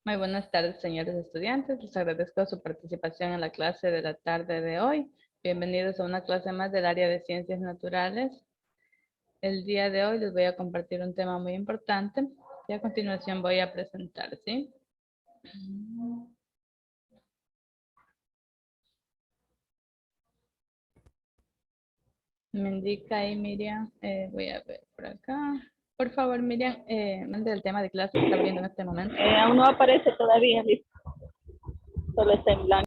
Muy buenas tardes, señores estudiantes. Les agradezco su participación en la clase de la tarde de hoy. Bienvenidos a una clase más del área de Ciencias Naturales. El día de hoy les voy a compartir un tema muy importante y a continuación voy a presentar, ¿sí? Me indica ahí Miriam, voy a ver por acá. Por favor, Miriam, mande el tema de clase que está abriendo en este momento. Aún no aparece todavía, listo. Solo está en blanco.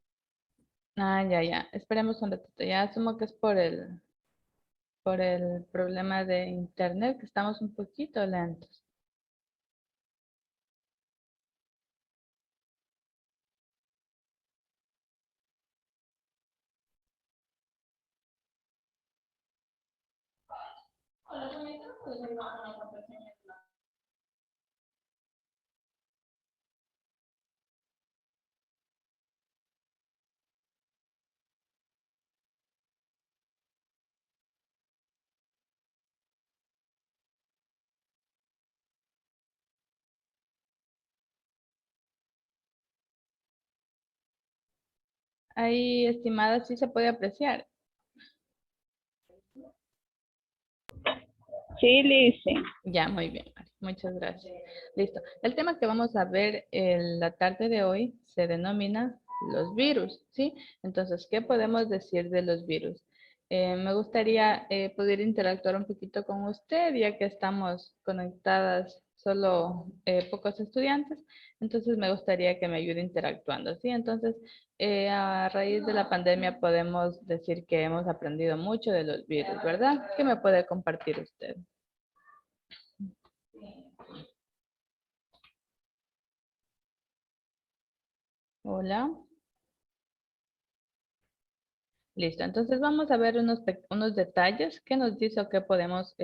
Ah, ya. Esperemos un ratito. Ya asumo que es por el problema de internet, que estamos un poquito lentos. Ahí, estimada, sí se puede apreciar. Sí, Lizzy. Ya, muy bien, Mari. Muchas gracias. Listo. El tema que vamos a ver en la tarde de hoy se denomina los virus, ¿sí? Entonces, ¿qué podemos decir de los virus? Me gustaría poder interactuar un poquito con usted, ya que estamos conectadas solo pocos estudiantes, entonces me gustaría que me ayude interactuando, ¿sí? Entonces, a raíz de la pandemia podemos decir que hemos aprendido mucho de los virus, ¿verdad? ¿Qué me puede compartir usted? Hola. Listo, entonces vamos a ver unos detalles que nos dice o qué podemos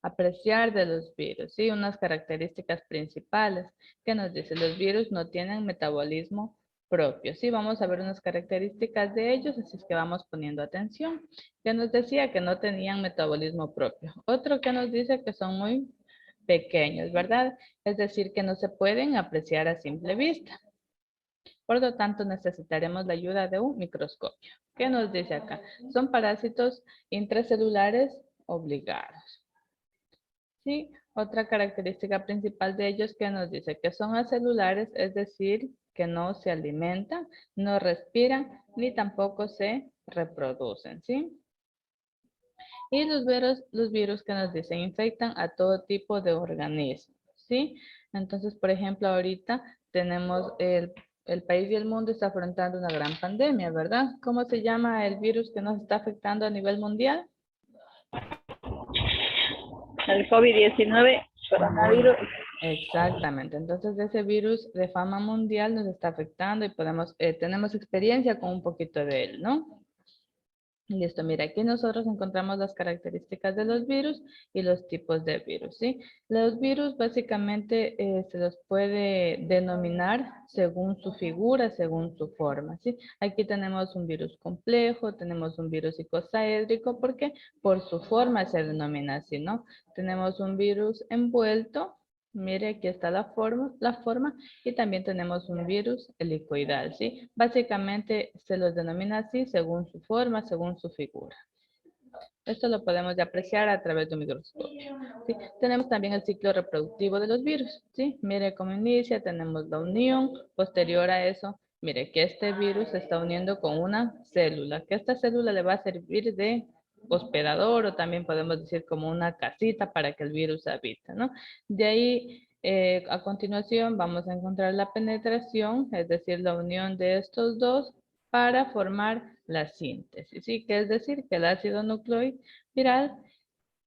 apreciar de los virus, ¿sí? Unas características principales que nos dice, los virus no tienen metabolismo propio, ¿sí? Vamos a ver unas características de ellos, así es que vamos poniendo atención. Que nos decía que no tenían metabolismo propio. Otro que nos dice que son muy pequeños, ¿verdad? Es decir, que no se pueden apreciar a simple vista. Por lo tanto, necesitaremos la ayuda de un microscopio. ¿Qué nos dice acá? Son parásitos intracelulares obligados. ¿Sí? Otra característica principal de ellos que nos dice que son acelulares, es decir, que no se alimentan, no respiran, ni tampoco se reproducen. ¿Sí? Y los virus que nos dicen infectan a todo tipo de organismos. ¿Sí? Entonces, por ejemplo, ahorita tenemos el país y el mundo está afrontando una gran pandemia, ¿verdad? ¿Cómo se llama el virus que nos está afectando a nivel mundial? El COVID-19, coronavirus. Exactamente. Entonces, ese virus de fama mundial nos está afectando y tenemos experiencia con un poquito de él, ¿no? Listo, mira, aquí nosotros encontramos las características de los virus y los tipos de virus, ¿sí? Los virus básicamente se los puede denominar según su figura, según su forma, ¿sí? Aquí tenemos un virus complejo, tenemos un virus icosaédrico, porque por su forma se denomina así, ¿no? Tenemos un virus envuelto, mire, aquí está la forma, y también tenemos un virus helicoidal, ¿sí? Básicamente se los denomina así según su forma, según su figura. Esto lo podemos apreciar a través de un microscopio, ¿sí? Tenemos también el ciclo reproductivo de los virus, ¿sí? Mire cómo inicia, tenemos la unión, posterior a eso, mire que este virus se está uniendo con una célula, que esta célula le va a servir de hospedador o también podemos decir como una casita para que el virus habite, ¿no? De ahí, a continuación, vamos a encontrar la penetración, es decir, la unión de estos dos para formar la síntesis, ¿sí? Que es decir, que el ácido nucleico viral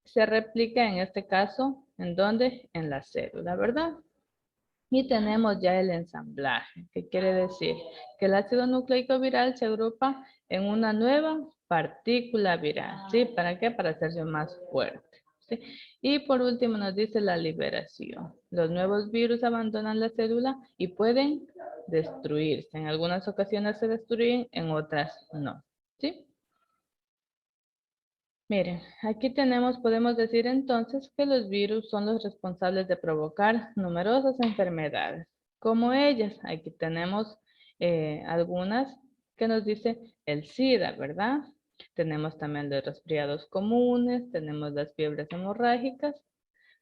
se replica en este caso, ¿en dónde? En la célula, ¿verdad? Y tenemos ya el ensamblaje, que quiere decir que el ácido nucleico viral se agrupa en una nueva partícula viral, ¿sí? ¿Para qué? Para hacerse más fuerte, ¿sí? Y por último nos dice la liberación. Los nuevos virus abandonan la célula y pueden destruirse. En algunas ocasiones se destruyen, en otras no, ¿sí? Miren, aquí podemos decir entonces que los virus son los responsables de provocar numerosas enfermedades. como ellas. Aquí tenemos algunas que nos dice el SIDA, ¿verdad? Tenemos también los resfriados comunes, tenemos las fiebres hemorrágicas,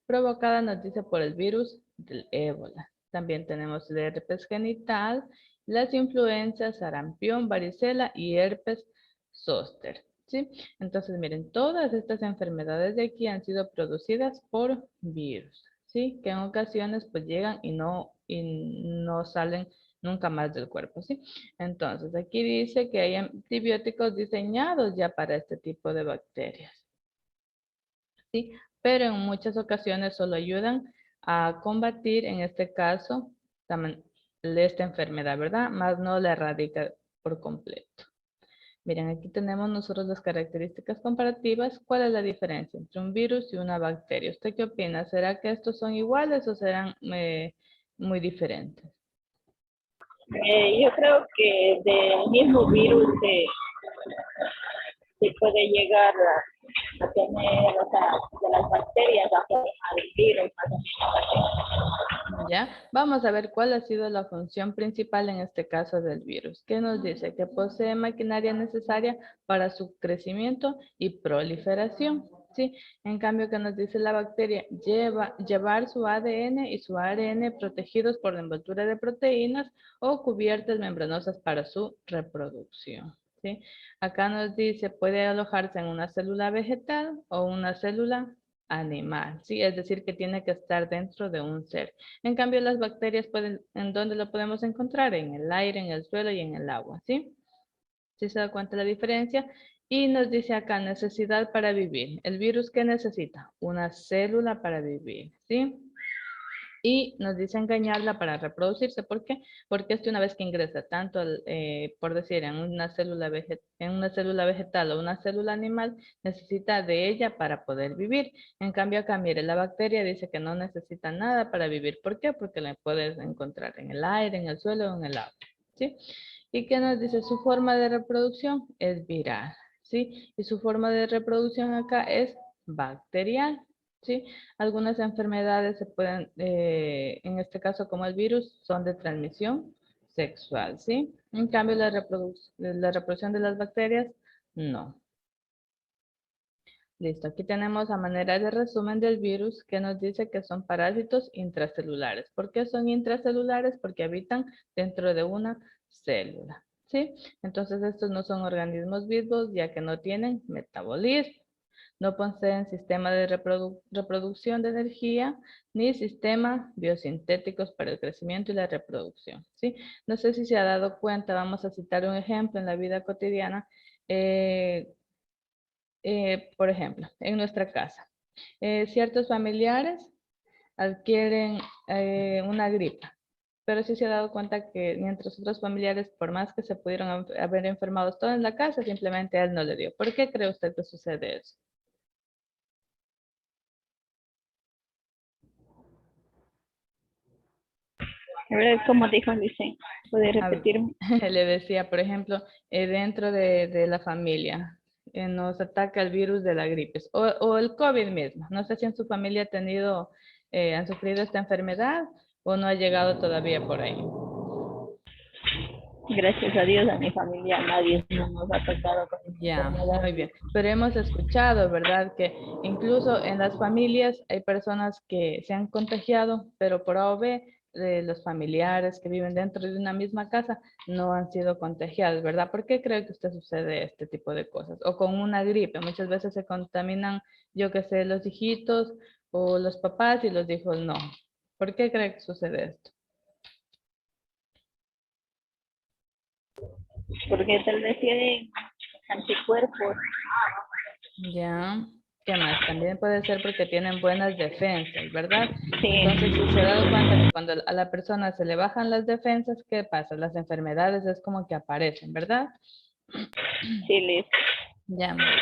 provocada nos dice por el virus del ébola. También tenemos el herpes genital, las influencias, sarampión, varicela y herpes zóster. ¿Sí? Entonces, miren, todas estas enfermedades de aquí han sido producidas por virus, ¿sí? Que en ocasiones pues llegan y no salen nunca más del cuerpo, ¿sí? Entonces, aquí dice que hay antibióticos diseñados ya para este tipo de bacterias, ¿sí? Pero en muchas ocasiones solo ayudan a combatir, en este caso, también esta enfermedad, ¿verdad? Más no la erradica por completo. Miren, aquí tenemos nosotros las características comparativas. ¿Cuál es la diferencia entre un virus y una bacteria? ¿Usted qué opina? ¿Será que estos son iguales o serán muy diferentes? Yo creo que del mismo virus se puede llegar a tener, o sea, de las bacterias al virus, más o menos. ¿Ya? Vamos a ver cuál ha sido la función principal en este caso del virus. ¿Qué nos dice? Que posee maquinaria necesaria para su crecimiento y proliferación. ¿Sí? En cambio, ¿qué nos dice la bacteria? Llevar su ADN y su ARN protegidos por la envoltura de proteínas o cubiertas membranosas para su reproducción. ¿Sí? Acá nos dice, puede alojarse en una célula vegetal o una célula animal, ¿sí? Es decir, que tiene que estar dentro de un ser. En cambio, las bacterias pueden, ¿en dónde lo podemos encontrar? En el aire, en el suelo y en el agua, ¿sí? ¿Sí se da cuenta la diferencia? Y nos dice acá, necesidad para vivir. ¿El virus qué necesita? Una célula para vivir, ¿sí? Y nos dice engañarla para reproducirse. ¿Por qué? Porque una vez que ingresa tanto, por decir, en una célula vegetal o una célula animal, necesita de ella para poder vivir. En cambio, acá, mire, la bacteria dice que no necesita nada para vivir. ¿Por qué? Porque la puedes encontrar en el aire, en el suelo o en el agua. ¿Sí? ¿Y qué nos dice? Su forma de reproducción es viral. ¿Sí? Y su forma de reproducción acá es bacterial. ¿Sí? Algunas enfermedades se pueden, en este caso como el virus, son de transmisión sexual, ¿sí? En cambio, la reproducción de las bacterias, no. Listo, aquí tenemos a manera de resumen del virus que nos dice que son parásitos intracelulares. ¿Por qué son intracelulares? Porque habitan dentro de una célula, ¿sí? Entonces estos no son organismos vivos ya que no tienen metabolismo. No poseen sistema de reproducción de energía ni sistema biosintéticos para el crecimiento y la reproducción, ¿sí? No sé si se ha dado cuenta, vamos a citar un ejemplo en la vida cotidiana. Por ejemplo, en nuestra casa, ciertos familiares adquieren una gripa, pero sí se ha dado cuenta que mientras otros familiares, por más que se pudieron haber enfermado todos en la casa, simplemente a él no le dio. ¿Por qué cree usted que sucede eso? A ver, como dijo Luis, ¿puede A- repetir? Le decía, por ejemplo, dentro de la familia, nos ataca el virus de la gripe o el COVID mismo. No sé si en su familia han sufrido esta enfermedad o no ha llegado todavía por ahí. Gracias a Dios, a mi familia, nadie no nos ha tocado con esta Ya, enfermedad. muy bien. Pero hemos escuchado, ¿verdad? Que incluso en las familias hay personas que se han contagiado, pero por A o B, los familiares que viven dentro de una misma casa no han sido contagiados, ¿verdad? ¿Por qué cree que usted sucede este tipo de cosas? O con una gripe, muchas veces se contaminan, yo qué sé, los hijitos o los papás y los hijos no. ¿Por qué cree que sucede esto? Porque tal vez tienen anticuerpos. Ya, ¿qué más? También puede ser porque tienen buenas defensas, ¿verdad? Entonces, si se ha Sí, dado cuenta que cuando a la persona se le bajan las defensas, ¿qué pasa? Las enfermedades es como que aparecen, ¿verdad? sí, Liz. Ya, muy bien.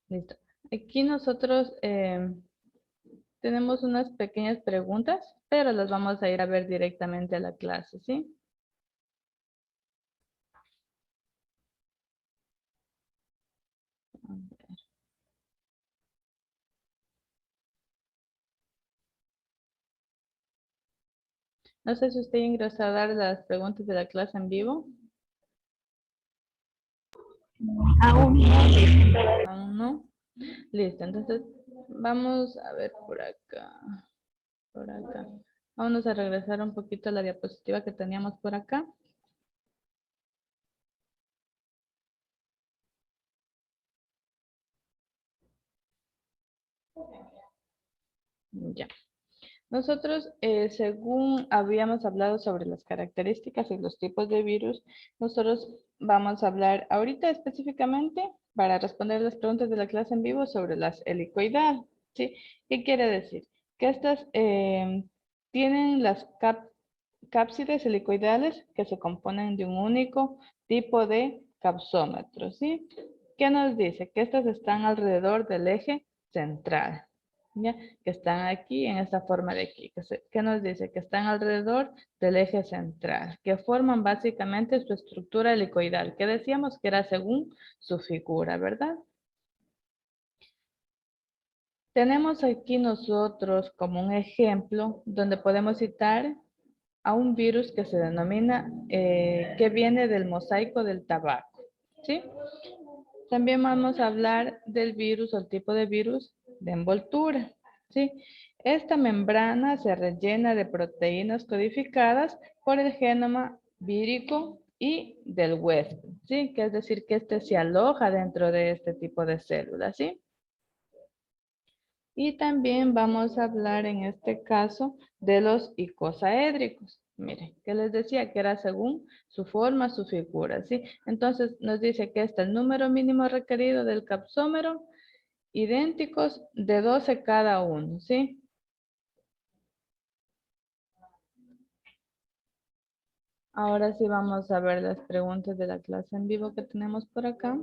Listo. Aquí nosotros tenemos unas pequeñas preguntas, pero las vamos a ir a ver directamente a la clase, ¿sí? No sé si usted ingresó a dar las preguntas de la clase en vivo. Aún no, Liz, todavía. Aún no. Listo, entonces vamos a ver por acá. Por acá. Vamos a regresar un poquito a la diapositiva que teníamos por acá. Ya. Nosotros, según habíamos hablado sobre las características y los tipos de virus, nosotros vamos a hablar ahorita específicamente para responder las preguntas de la clase en vivo sobre las helicoidales. ¿Sí? ¿Qué quiere decir? Que estas tienen las cápsides helicoidales que se componen de un único tipo de capsómetro. ¿Sí? ¿Qué nos dice? Que estas están alrededor del eje central. ¿Ya? Que están aquí en esta forma de aquí. ¿Qué nos dice? Que están alrededor del eje central, que forman básicamente su estructura helicoidal, que decíamos que era según su figura, ¿verdad? Tenemos aquí nosotros como un ejemplo donde podemos citar a un virus que se denomina, que viene del mosaico del tabaco, ¿sí? También vamos a hablar del virus o el tipo de virus de envoltura, ¿sí? Esta membrana se rellena de proteínas codificadas por el genoma vírico y del huésped, ¿sí? Que es decir, que este se aloja dentro de este tipo de células, ¿sí? Y también vamos a hablar en este caso de los icosaédricos. Miren, que les decía que era según su forma, su figura, ¿sí? Entonces nos dice que está el número mínimo requerido del capsómero, idénticos de 12 cada uno, ¿sí? Ahora sí vamos a ver las preguntas de la clase en vivo que tenemos por acá.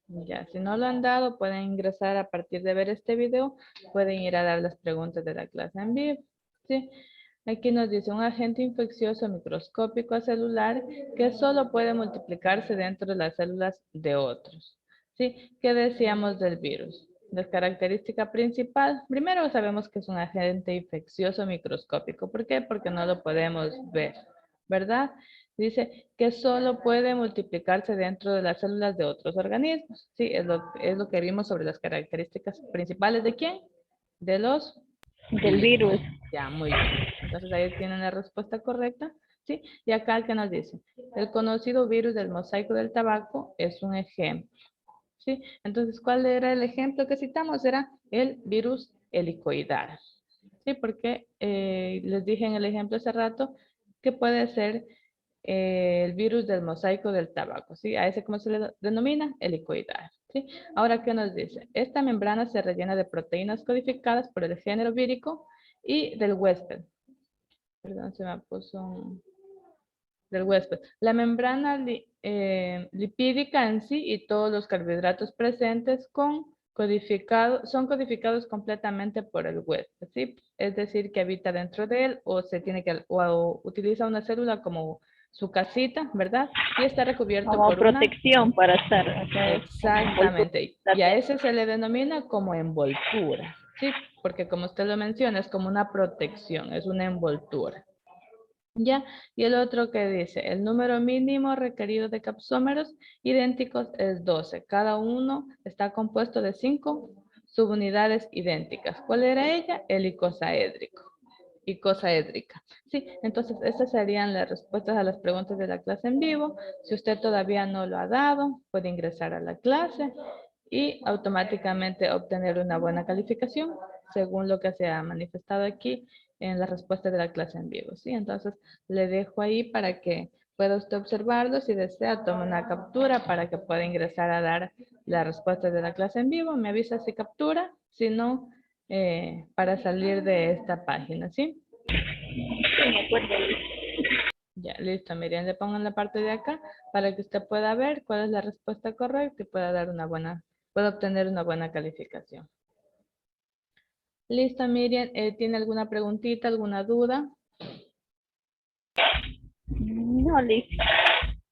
Ya, si no lo han dado, pueden ingresar a partir de ver este video, pueden ir a dar las preguntas de la clase en vivo, ¿sí? Aquí nos dice un agente infeccioso microscópico celular que solo puede multiplicarse dentro de las células de otros, ¿sí? ¿Qué decíamos del virus? La característica principal, primero sabemos que es un agente infeccioso microscópico. ¿Por qué? Porque no lo podemos ver, ¿verdad? Dice que solo puede multiplicarse dentro de las células de otros organismos. Sí, es lo que vimos sobre las características principales de quién? De los Del virus. ya, muy bien. Entonces ahí tienen la respuesta correcta. ¿Sí? Y acá, ¿qué nos dice? El conocido virus del mosaico del tabaco es un ejemplo. ¿Sí? Entonces, ¿cuál era el ejemplo que citamos? Era el virus helicoidal. ¿Sí? Porque les dije en el ejemplo hace rato que puede ser el virus del mosaico del tabaco. ¿Sí? A ese, ¿cómo se le denomina? Helicoidal. ¿Sí? Ahora, ¿qué nos dice? Esta membrana se rellena de proteínas codificadas por el género vírico y del huésped. Perdón, se me puso del huésped. La membrana lipídica en sí y todos los carbohidratos presentes son codificados completamente por el huésped, ¿sí? Es decir, que habita dentro de él o se tiene que o utiliza una célula como su casita, ¿verdad? Y está recubierto Como por una. protección para estar. Como envoltura. Exactamente. Y a ese se le denomina como envoltura, ¿sí? Porque como usted lo menciona, es como una protección, es una envoltura. ¿Ya? Y el otro que dice, el número mínimo requerido de capsómeros idénticos es 12. Cada uno está compuesto de 5 subunidades idénticas. ¿Cuál era ella? El icosaédrico. Icosaédrica. Sí, entonces esas serían las respuestas a las preguntas de la clase en vivo. Si usted todavía no lo ha dado, puede ingresar a la clase y automáticamente obtener una buena calificación según lo que se ha manifestado aquí en la respuesta de la clase en vivo, ¿sí? Entonces, le dejo ahí para que pueda usted observarlo. Si desea, tome una captura para que pueda ingresar a dar la respuesta de la clase en vivo. Me avisa si captura, si no, para salir de esta página, ¿sí? Sí, me acuerdo. Ya, listo, Miriam, le pongo en la parte de acá para que usted pueda ver cuál es la respuesta correcta y pueda dar pueda obtener una buena calificación. Listo, Miriam, ¿tiene alguna preguntita, alguna duda? No, Liz.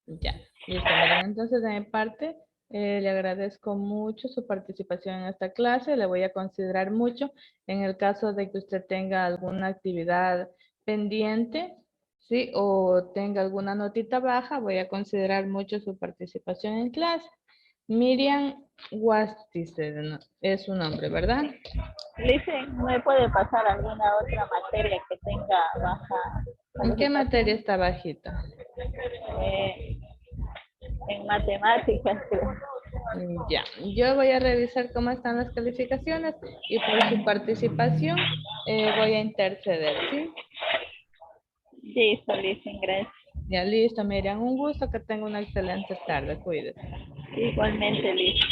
Ya, listo, Miriam. Entonces, de mi parte, Le agradezco mucho su participación en esta clase. Le voy a considerar mucho en el caso de que usted tenga alguna actividad pendiente, ¿sí? O tenga alguna notita baja, voy a considerar mucho su participación en clase. Miriam Wastice es su nombre, ¿verdad? Listen, ¿me puede pasar alguna otra materia que tenga baja ¿En qué materia calificación? está bajita? Eh, en matemáticas, Ya, yo voy a revisar cómo están las calificaciones y por su participación voy a interceder, ¿sí? listo, listen, gracias. Ya listo, Miriam, un gusto, que tenga una excelente tarde, cuídese. Igualmente, listo.